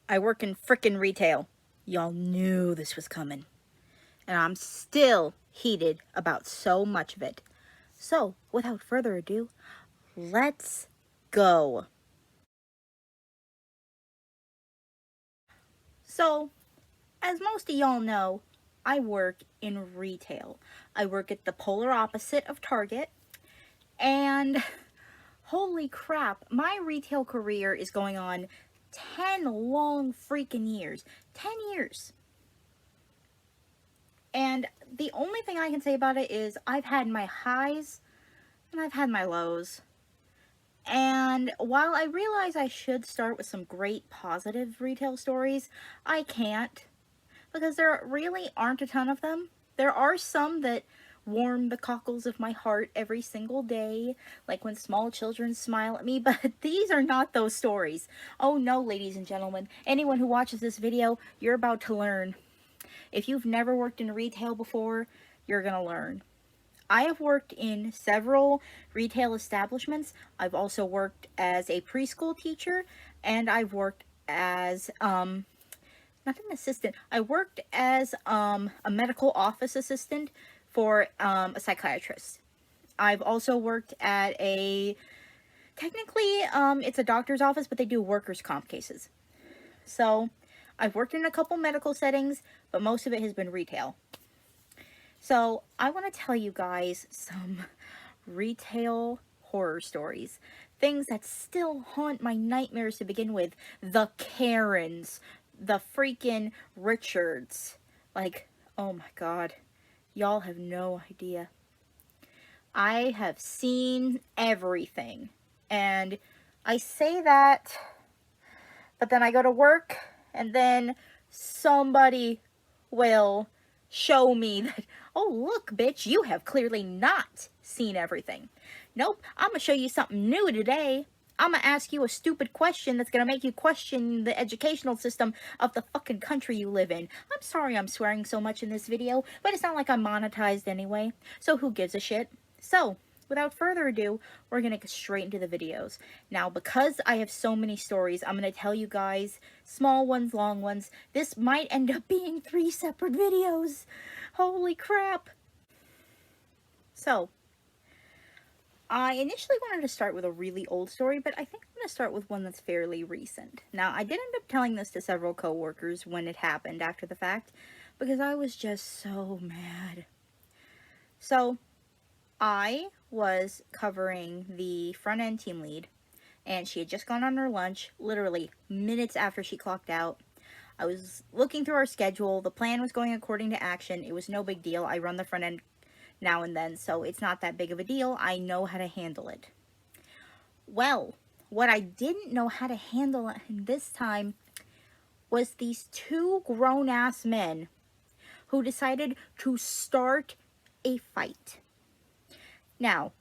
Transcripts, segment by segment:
I work in frickin' retail. Y'all knew this was coming. And I'm still heated about so much of it. So, without further ado, let's go. So, as most of y'all know, I work in retail. I work at the polar opposite of Target. And holy crap, my retail career is going on 10 long freaking years. 10 years. And the only thing I can say about it is I've had my highs and I've had my lows. And while I realize I should start with some great positive retail stories, I can't, because there really aren't a ton of them. There are some that warm the cockles of my heart every single day, like when small children smile at me, but these are not those stories. Oh no, ladies and gentlemen, anyone who watches this video, you're about to learn. If you've never worked in retail before, you're gonna learn. I have worked in several retail establishments. I've also worked as a preschool teacher, and I've worked as not an assistant. I worked as a medical office assistant for a psychiatrist. I've also worked at a technically it's a doctor's office, but they do workers' comp cases. So I've worked in a couple medical settings, but most of it has been retail. So I want to tell you guys some retail horror stories. Things that still haunt my nightmares to begin with. The Karens. The freaking Richards. Like, oh my god. Y'all have no idea. I have seen everything. And I say that, but then I go to work, and then somebody will show me that, oh, look, bitch, you have clearly not seen everything. Nope, I'm gonna show you something new today. I'm gonna ask you a stupid question that's gonna make you question the educational system of the fucking country you live in. I'm sorry I'm swearing so much in this video, but it's not like I'm monetized anyway, so who gives a shit? So, without further ado, we're gonna get straight into the videos. Now, because I have so many stories, I'm gonna tell you guys, small ones, long ones. This might end up being 3 separate videos. Holy crap. So, I initially wanted to start with a really old story, but I think I'm going to start with one that's fairly recent. Now, I did end up telling this to several coworkers when it happened after the fact, because I was just so mad. So, I was covering the front end team lead, and she had just gone on her lunch, literally minutes after she clocked out. I was looking through our schedule. The plan was going according to action. It was no big deal. I run the front end now and then, so it's not that big of a deal. I know how to handle it. Well, what I didn't know how to handle this time was these 2 grown-ass men who decided to start a fight. Now,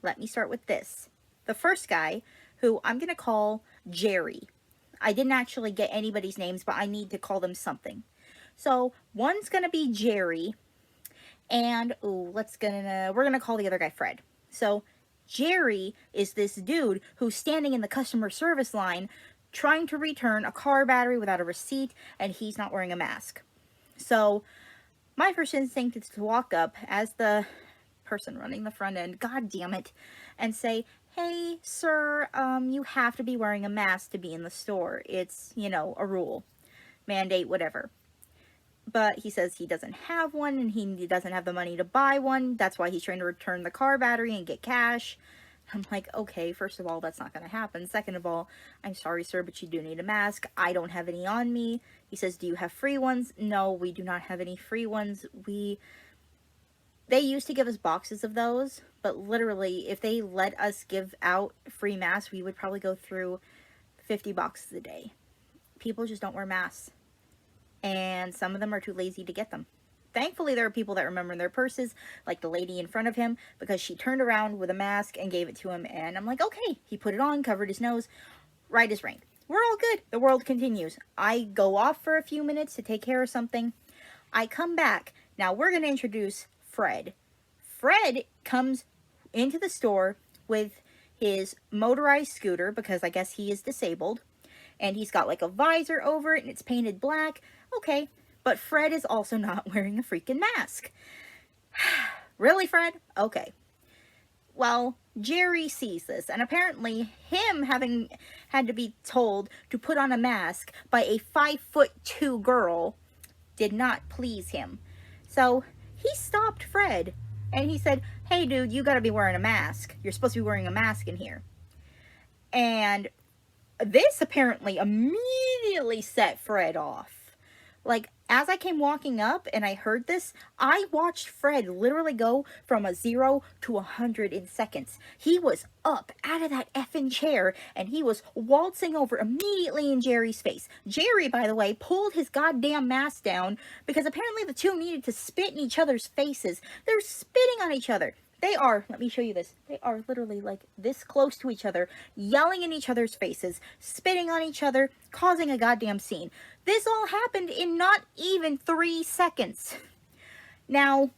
let me start with this. The first guy, who I'm going to call Jerry. I didn't actually get anybody's names, but I need to call them something. So, one's going to be Jerry, and we're going to call the other guy Fred. So, Jerry is this dude who's standing in the customer service line trying to return a car battery without a receipt, and he's not wearing a mask. So, my first instinct is to walk up as the person running the front end, god damn it, and say, hey, sir, you have to be wearing a mask to be in the store. It's, you know, a rule, mandate, whatever. But he says he doesn't have one, and he doesn't have the money to buy one. That's why he's trying to return the car battery and get cash. I'm like, okay, first of all, that's not going to happen. Second of all, I'm sorry, sir, but you do need a mask. I don't have any on me. He says, do you have free ones? No, we do not have any free ones. They used to give us boxes of those, but literally, if they let us give out free masks, we would probably go through 50 boxes a day. People just don't wear masks, and some of them are too lazy to get them. Thankfully, there are people that remember their purses, like the lady in front of him, because she turned around with a mask and gave it to him, and I'm like, okay. He put it on, covered his nose, right as rain. We're all good. The world continues. I go off for a few minutes to take care of something. I come back. Now, we're going to introduce Fred. Fred comes into the store with his motorized scooter, because I guess he is disabled, and he's got like a visor over it and it's painted black. Okay, but Fred is also not wearing a freaking mask. Really, Fred? Okay. Well, Jerry sees this, and apparently him having had to be told to put on a mask by a 5'2" girl did not please him. So he stopped Fred and he said, "Hey dude, you gotta be wearing a mask. You're supposed to be wearing a mask in here." And this apparently immediately set Fred off. Like, as I came walking up and I heard this, I watched Fred literally go from a 0 to 100 in seconds. He was up out of that effing chair and he was waltzing over immediately in Jerry's face. Jerry, by the way, pulled his goddamn mask down because apparently the two needed to spit in each other's faces. They're spitting on each other. They are, let me show you this, they are literally like this close to each other, yelling in each other's faces, spitting on each other, causing a goddamn scene. This all happened in not even 3 seconds. Now,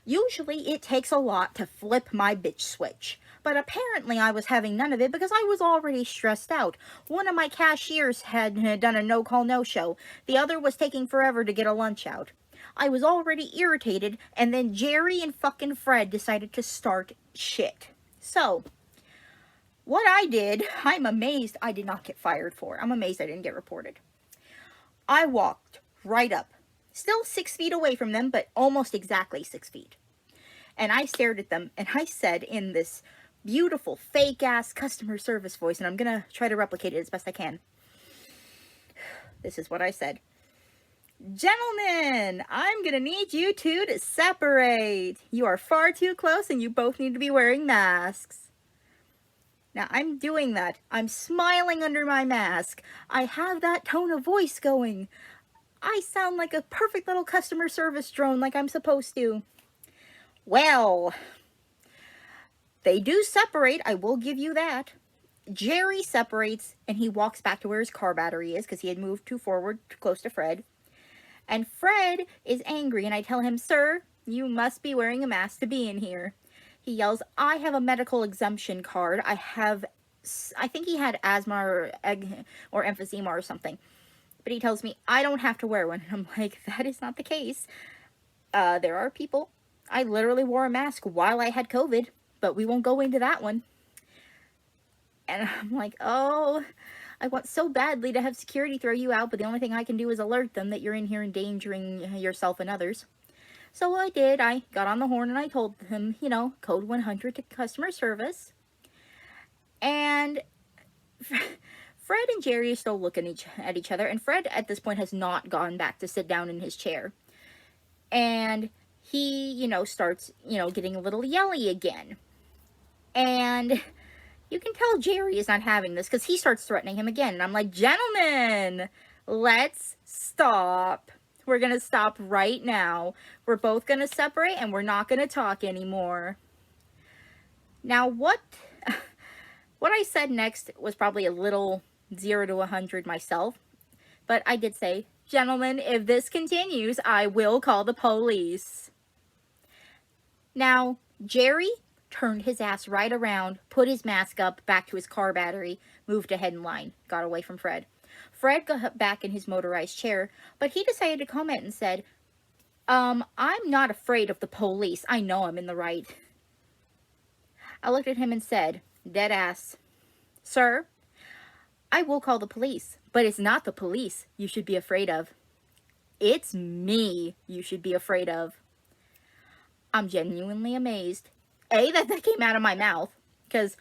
usually it takes a lot to flip my bitch switch, but apparently I was having none of it because I was already stressed out. One of my cashiers had done a no-call no-show. The other was taking forever to get a lunch out. I was already irritated, and then Jerry and fucking Fred decided to start shit. So, what I did, I'm amazed I did not get fired for. I'm amazed I didn't get reported. I walked right up, still 6 feet away from them, but almost exactly 6 feet. And I stared at them, and I said in this beautiful, fake-ass customer service voice, and I'm gonna try to replicate it as best I can. This is what I said. "Gentlemen, I'm gonna need you two to separate. You are far too close and you both need to be wearing masks." Now, I'm doing that. I'm smiling under my mask. I have that tone of voice going. I sound like a perfect little customer service drone like I'm supposed to. Well, they do separate, I will give you that. Jerry separates and he walks back to where his car battery is because he had moved too forward, too close to Fred. And Fred is angry, and I tell him, "Sir, you must be wearing a mask to be in here." He yells, "I have a medical exemption card. I think he had asthma or emphysema or something." But he tells me, "I don't have to wear one." And I'm like, that is not the case. There are people. I literally wore a mask while I had COVID, but we won't go into that one. And I'm like, oh, I want so badly to have security throw you out, but the only thing I can do is alert them that you're in here endangering yourself and others. So I did. I got on the horn and I told him, you know, code 100 to customer service. And Fred and Jerry are still looking at each other, and Fred at this point has not gone back to sit down in his chair. And he, you know, starts, you know, getting a little yelly again. And you can tell Jerry is not having this because he starts threatening him again. And I'm like, "Gentlemen, let's stop. We're going to stop right now. We're both going to separate and we're not going to talk anymore." Now, what I said next was probably a little 0 to 100 myself. But I did say, "Gentlemen, if this continues, I will call the police." Now, Jerry turned his ass right around, put his mask up, back to his car battery, moved ahead in line, got away from Fred. Fred got back in his motorized chair, but he decided to comment and said, I'm not afraid of the police. I know I'm in the right." I looked at him and said, dead ass, "Sir, I will call the police, but it's not the police you should be afraid of. It's me you should be afraid of." I'm genuinely amazed, A, that came out of my mouth, because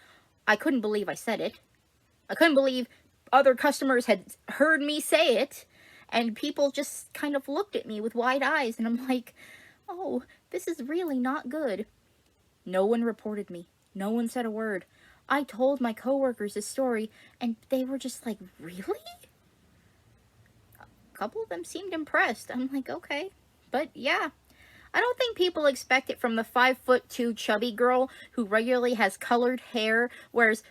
I couldn't believe I said it. I couldn't believe other customers had heard me say it, and people just kind of looked at me with wide eyes, and I'm like, oh, this is really not good. No one reported me. No one said a word. I told my coworkers this story, and they were just like, really? A couple of them seemed impressed. I'm like, okay. But yeah, I don't think people expect it from the 5'2" chubby girl who regularly has colored hair, wears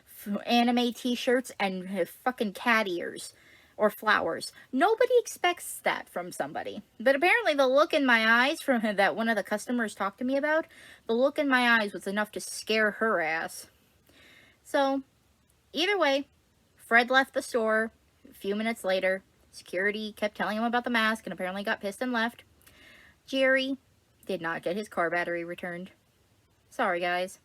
anime t-shirts, and fucking cat ears or flowers. Nobody expects that from somebody. But apparently the look in my eyes from that one of the customers talked to me about, the look in my eyes was enough to scare her ass. So, either way, Fred left the store. A few minutes later, security kept telling him about the mask and apparently got pissed and left. Jerry did not get his car battery returned. Sorry, guys.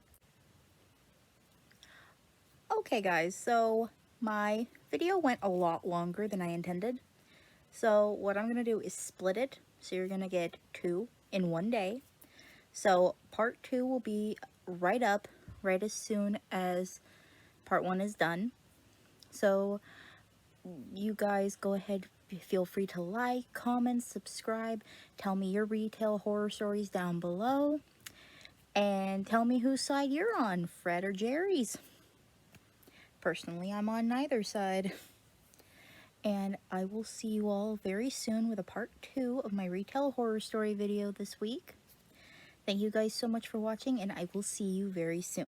Okay, guys, so my video went a lot longer than I intended. So what I'm going to do is split it. So you're going to get 2 in one day. So part 2 will be right up, right as soon as part 1 is done. So you guys go ahead, feel free to like, comment, subscribe, tell me your retail horror stories down below, and tell me whose side you're on, Fred or Jerry's. Personally, I'm on neither side. And I will see you all very soon with a part 2 of my retail horror story video this week. Thank you guys so much for watching, and I will see you very soon.